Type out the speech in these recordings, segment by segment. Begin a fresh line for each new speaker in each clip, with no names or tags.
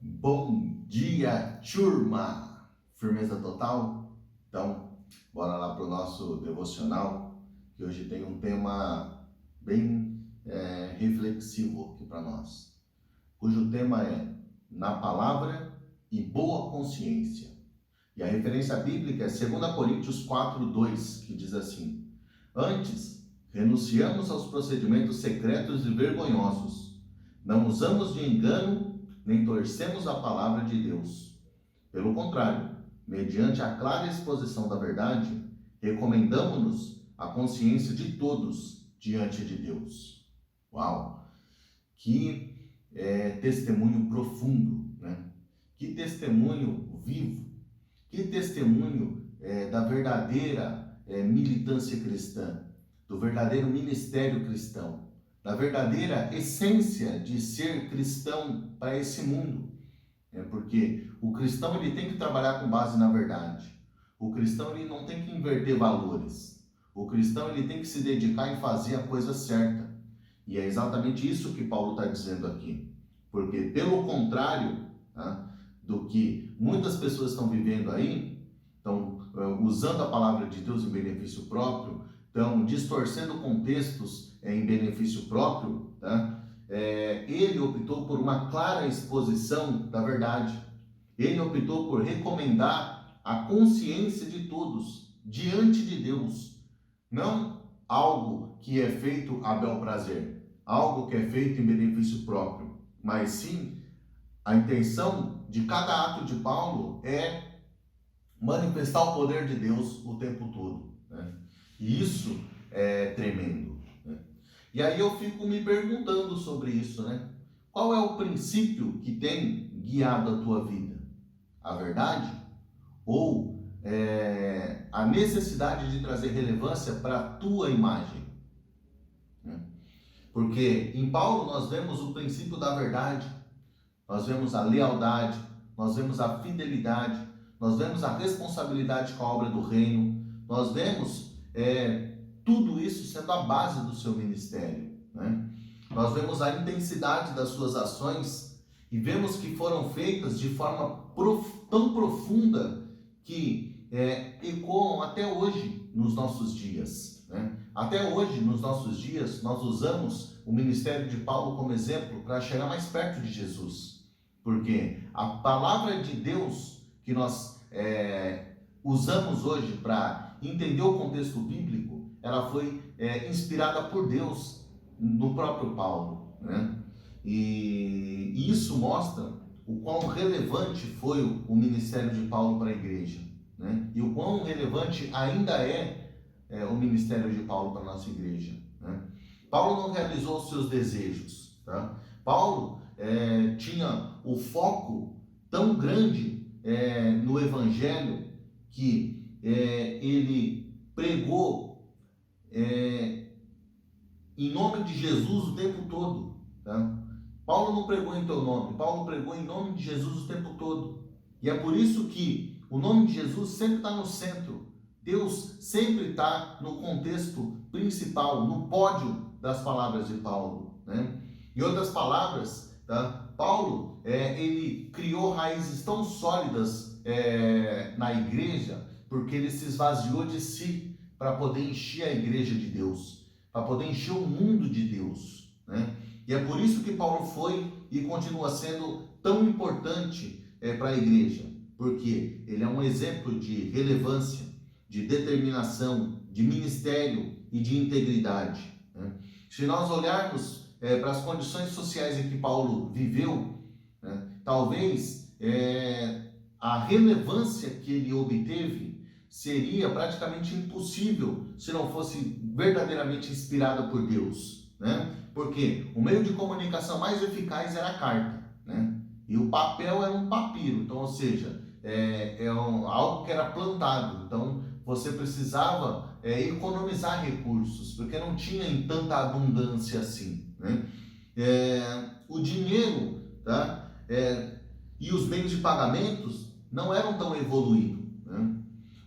Bom dia, turma! Firmeza total? Então, bora lá para o nosso devocional, que hoje tem um tema bem reflexivo aqui para nós, cujo tema é Na Palavra e Boa Consciência. E a referência bíblica é 2 Coríntios 4:2, que diz assim: Antes, renunciamos aos procedimentos secretos e vergonhosos, não usamos de engano, nem torcemos a palavra de Deus. Pelo contrário, mediante a clara exposição da verdade, recomendamos-nos a consciência de todos diante de Deus. Uau! Que testemunho profundo, né? Que testemunho vivo, que testemunho da verdadeira militância cristã, do verdadeiro ministério cristão, da verdadeira essência de ser cristão para esse mundo. Porque o cristão ele tem que trabalhar com base na verdade. O cristão ele não tem que inverter valores. O cristão ele tem que se dedicar em fazer a coisa certa. E é exatamente isso que Paulo está dizendo aqui. Porque pelo contrário, tá, do que muitas pessoas estão vivendo aí, estão usando a palavra de Deus em benefício próprio, estão distorcendo contextos em benefício próprio, tá? Ele optou por uma clara exposição da verdade. Ele optou por recomendar a consciência de todos diante de Deus. Não algo que é feito a bel prazer, algo que é feito em benefício próprio, mas sim a intenção de cada ato de Paulo é manifestar o poder de Deus o tempo todo, né? E isso é tremendo, né? E aí eu fico me perguntando sobre isso, né? Qual é o princípio que tem guiado a tua vida? A verdade? Ou a necessidade de trazer relevância para a tua imagem? Né? Porque em Paulo nós vemos o princípio da verdade, nós vemos a lealdade, nós vemos a fidelidade, nós vemos a responsabilidade com a obra do reino, nós vemos tudo isso sendo a base do seu ministério, né? Nós vemos a intensidade das suas ações e vemos que foram feitas de forma tão profunda que ecoam até hoje nos nossos dias, né? Até hoje, nos nossos dias, nós usamos o ministério de Paulo como exemplo para chegar mais perto de Jesus. Porque a palavra de Deus que nós usamos hoje para entender o contexto bíblico, ela foi inspirada por Deus no próprio Paulo, né? E isso mostra o quão relevante foi o ministério de Paulo para a igreja, né? E o quão relevante ainda é o ministério de Paulo para a nossa igreja, né? Paulo não realizou os seus desejos, tá? Paulo tinha o foco tão grande no evangelho que ele pregou em nome de Jesus o tempo todo, tá? Paulo não pregou em teu nome, Paulo pregou em nome de Jesus o tempo todo. E é por isso que o nome de Jesus sempre está no centro. Deus sempre está no contexto principal, no pódio das palavras de Paulo, né? Em outras palavras, tá? Paulo, ele criou raízes tão sólidas na igreja, porque ele se esvaziou de si para poder encher a igreja de Deus, para poder encher o mundo de Deus, né? E é por isso que Paulo foi e continua sendo tão importante para a igreja, porque ele é um exemplo de relevância, de determinação, de ministério e de integridade, né? Se nós olharmos para as condições sociais em que Paulo viveu, né, talvez a relevância que ele obteve seria praticamente impossível se não fosse verdadeiramente inspirada por Deus, né? Porque o meio de comunicação mais eficaz era a carta, né? E o papel era um papiro, então, ou seja, algo que era plantado. Então, você precisava economizar recursos, porque não tinha em tanta abundância assim, né? O dinheiro, tá? E os meios de pagamentos não eram tão evoluídos, né?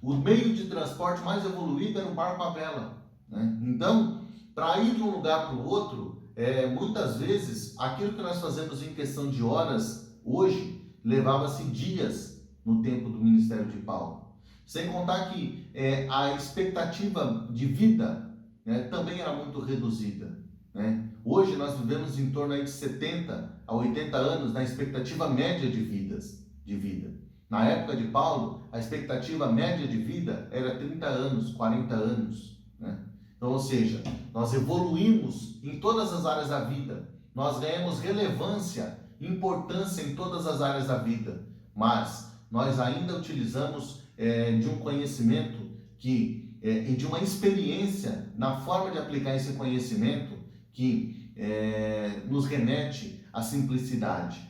O meio de transporte mais evoluído era o barco à vela, né? Então, para ir de um lugar para o outro, muitas vezes, aquilo que nós fazemos em questão de horas, hoje, levava-se dias no tempo do ministério de Paulo. Sem contar que a expectativa de vida, né, também era muito reduzida, né? Hoje nós vivemos em torno aí de 70 a 80 anos na expectativa média de vida. Na época de Paulo, a expectativa média de vida era 30 anos, 40 anos, né? Então, ou seja, nós evoluímos em todas as áreas da vida, nós ganhamos relevância, importância em todas as áreas da vida, mas nós ainda utilizamos de um conhecimento e de uma experiência na forma de aplicar esse conhecimento que nos remete à simplicidade.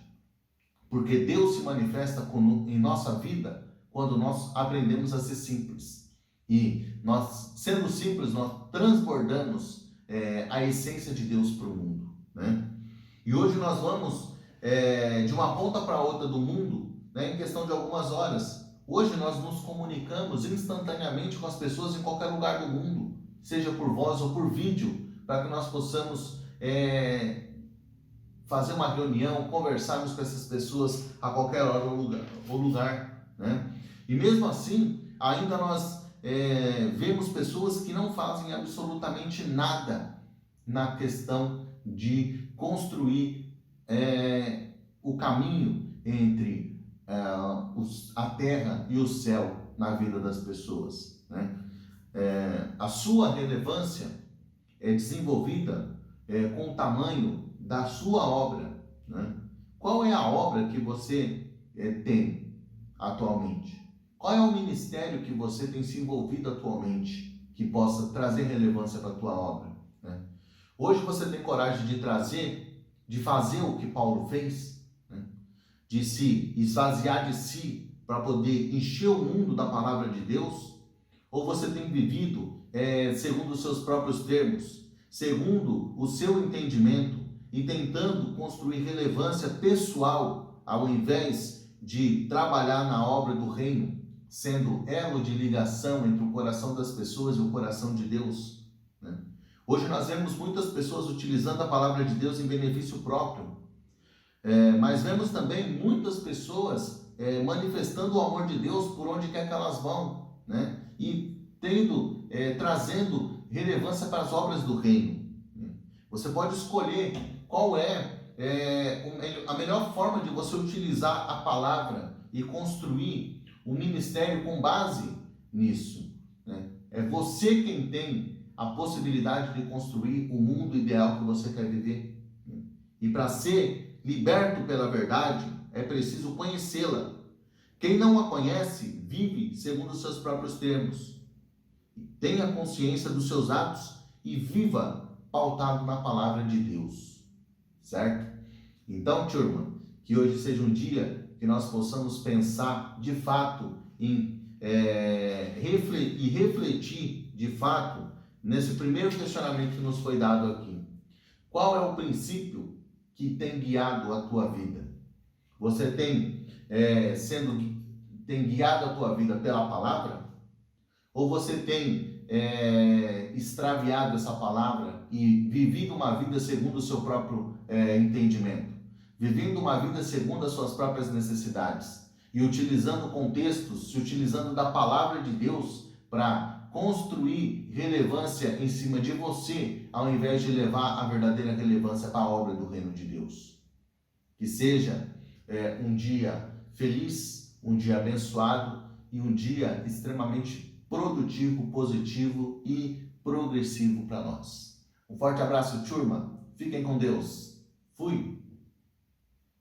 Porque Deus se manifesta em nossa vida quando nós aprendemos a ser simples. E nós, sendo simples, nós transbordamos a essência de Deus para o mundo, né? E hoje nós vamos de uma ponta para outra do mundo, né, em questão de algumas horas. Hoje nós nos comunicamos instantaneamente com as pessoas em qualquer lugar do mundo, seja por voz ou por vídeo, para que nós possamos fazer uma reunião, conversarmos com essas pessoas a qualquer hora ou lugar, né? E mesmo assim, ainda nós vemos pessoas que não fazem absolutamente nada na questão de construir o caminho entre a terra e o céu na vida das pessoas, né? A sua relevância é desenvolvida com o tamanho da sua obra, né? Qual é a obra que você tem atualmente? Qual é o ministério que você tem se envolvido atualmente que possa trazer relevância para a tua obra, né? Hoje você tem coragem de fazer o que Paulo fez, né? De se esvaziar de si para poder encher o mundo da palavra de Deus? Ou você tem vivido segundo os seus próprios termos, segundo o seu entendimento e tentando construir relevância pessoal ao invés de trabalhar na obra do reino, sendo elo de ligação entre o coração das pessoas e o coração de Deus, né? Hoje nós vemos muitas pessoas utilizando a palavra de Deus em benefício próprio, mas vemos também muitas pessoas manifestando o amor de Deus por onde quer que elas vão, né? E trazendo relevância para as obras do reino. Você pode escolher qual a melhor forma de você utilizar a palavra e construir um ministério com base nisso, né? É você quem tem a possibilidade de construir o mundo ideal que você quer viver, né? E para ser liberto pela verdade, é preciso conhecê-la. Quem não a conhece, vive segundo os seus próprios termos. Tenha consciência dos seus atos e viva pautado na palavra de Deus, certo? Então, turma, que hoje seja um dia que nós possamos pensar de fato e refletir de fato nesse primeiro questionamento que nos foi dado aqui. Qual é o princípio que tem guiado a tua vida? Você tem guiado a tua vida pela palavra? Ou você tem extraviado essa palavra e vivido uma vida segundo o seu próprio entendimento? Vivendo uma vida segundo as suas próprias necessidades e utilizando contextos, se utilizando da palavra de Deus para construir relevância em cima de você, ao invés de levar a verdadeira relevância para a obra do reino de Deus. Que seja um dia feliz, um dia abençoado e um dia extremamente produtivo, positivo e progressivo para nós. Um forte abraço, turma. Fiquem com Deus. Fui!